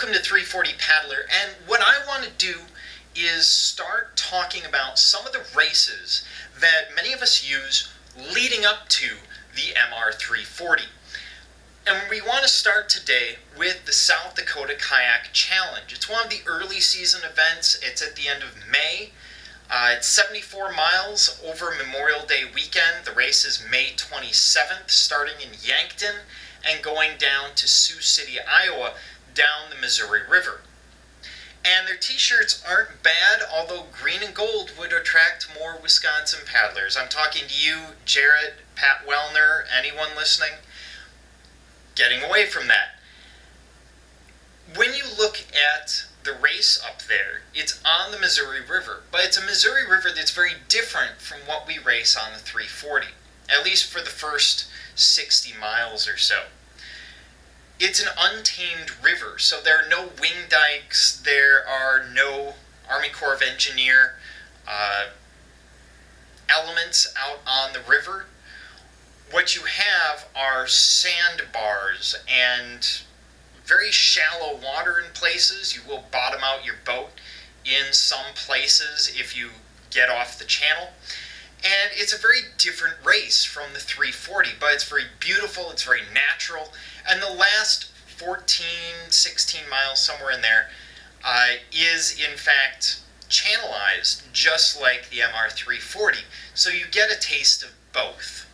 Welcome to 340 Paddler, and what I want to do is start talking about some of the races that many of us use leading up to the MR340. And we want to start today with the South Dakota Kayak Challenge. It's one of the early season events. It's at the end of May. It's 74 miles over Memorial Day weekend. The race is May 27th, starting in Yankton and going down to Sioux City, Iowa, down the Missouri River. And their t-shirts aren't bad, although green and gold would attract more Wisconsin paddlers. I'm talking to you, Jarrett, Pat Wellner, anyone listening? Getting away from that. When you look at the race up there, it's on the Missouri River, but it's a Missouri River that's very different from what we race on the 340, at least for the first 60 miles or so. It's an untamed river, so there are no wing dikes, there are no Army Corps of Engineer elements out on the river. What you have are sandbars and very shallow water in places. You will bottom out your boat in some places if you get off the channel. And it's a very different race from the 340, but it's very beautiful, it's very natural. And the last 14, 16 miles, somewhere in there, is in fact channelized just like the MR340. So you get a taste of both.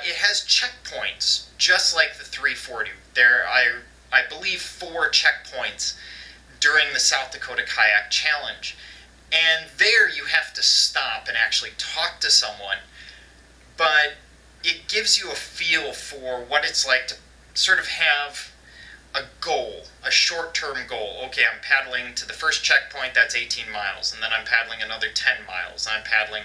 It has checkpoints, just like the 340. There are, I believe, 4 checkpoints during the South Dakota Kayak Challenge. And there you have to stop and actually talk to someone. But it gives you a feel for what it's like to sort of have a goal, a short-term goal. Okay, I'm paddling to the first checkpoint, that's 18 miles, and then I'm paddling another 10 miles, and I'm paddling.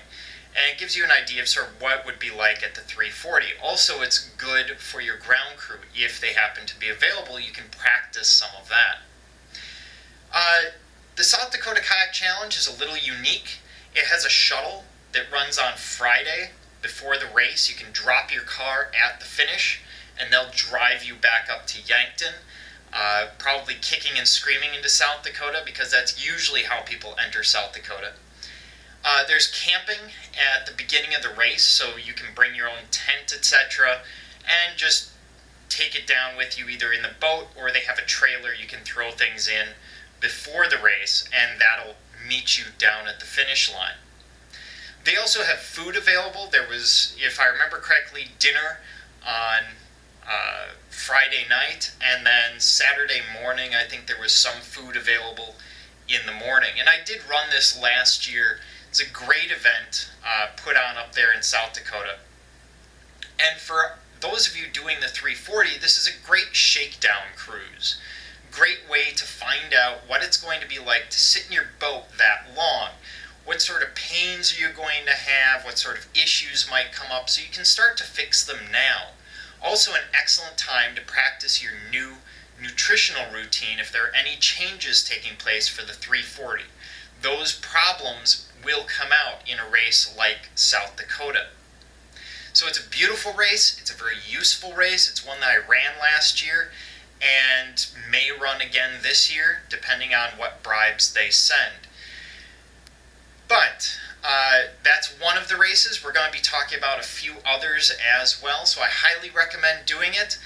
And it gives you an idea of sort of what it would be like at the 340. Also, it's good for your ground crew. If they happen to be available, you can practice some of that. The South Dakota Kayak Challenge is a little unique. It has a shuttle that runs on Friday before the race. You can drop your car at the finish, and they'll drive you back up to Yankton, probably kicking and screaming into South Dakota, because that's usually how people enter South Dakota. There's camping at the beginning of the race, so you can bring your own tent, etc., and just take it down with you either in the boat, or they have a trailer you can throw things in before the race, and that'll meet you down at the finish line. They also have food available. There was, if I remember correctly, dinner on Friday night, and then Saturday morning I think there was some food available in the morning. And I did run this last year. It's a great event put on up there in South Dakota. And for those of you doing the 340, this is a great shakedown cruise. Great way to find out what it's going to be like to sit in your boat that long. What sort of pains are you going to have? What sort of issues might come up, so you can start to fix them now. Also an excellent time to practice your new nutritional routine if there are any changes taking place for the 340. Those problems will come out in a race like South Dakota. So it's a beautiful race, it's a very useful race, it's one that I ran last year and may run again this year, depending on what bribes they send. But that's one of the races. We're going to be talking about a few others as well, so I highly recommend doing it.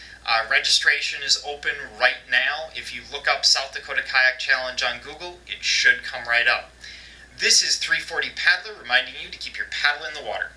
Registration is open right now. If you look up South Dakota Kayak Challenge on Google, it should come right up. This is 340 Paddler reminding you to keep your paddle in the water.